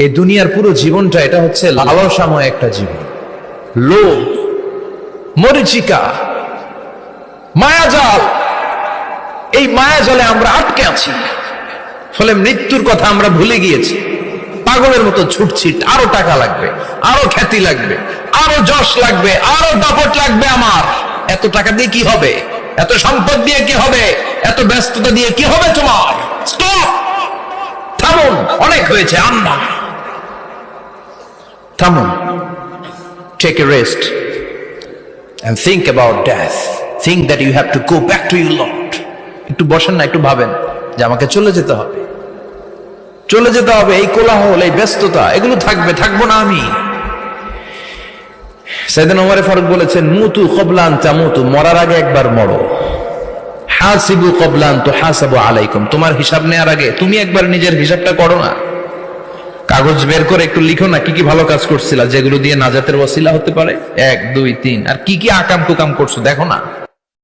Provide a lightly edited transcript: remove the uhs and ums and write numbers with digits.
এই দুনিয়ার পুরো জীবনটা এটা হচ্ছে লালসাময় একটা জীবন। লোভ, মরিচিকা, মায়াজাল, এই মায়াজালে আমরা আটকে আছি। ফলে মৃত্যুর কথা আমরা ভুলে গিয়েছি, পাগলের মতো ছুটছি। আরো টাকা লাগবে, আরো খ্যাতি লাগবে, আরো যশ লাগবে, আরো দাপট লাগবে। আমার এত টাকা দিয়ে কি হবে? এত সম্পদ দিয়ে কি হবে? এত ব্যস্ততা দিয়ে কি হবে? তোমার স্টপ, থামুন, অনেক হয়েছে। আন্না, থামুন, take a rest and think about death. Think that you have to go back to your Lord. একটু বসেন না, একটু ভাবেন যে আমাকে চলে যেতে হবে, চলে যেতে হবে। এই কোলাহল, এই ব্যস্ততা, এগুলো থাকবে, থাকবো না আমি। সাইয়েদনা ওমর ফারুক বলেছেন, মুতু ক্বাবলা আন তামুতু, মরার আগে একবার মরো। হাসিবু ক্বাবলা আন তুহাসাবু আলাইকুম, তোমার হিসাব নেওয়ার আগে তুমি একবার নিজের হিসাবটা করো না। কাগজ বের করে একটু লিখো না, কি কি ভালো কাজ করছিলা, যেগুলো দিয়ে নাজাতের ওসিলা হতে পারে। 1 2 3, আর কি কি আকাম কুকাম করছো দেখো না।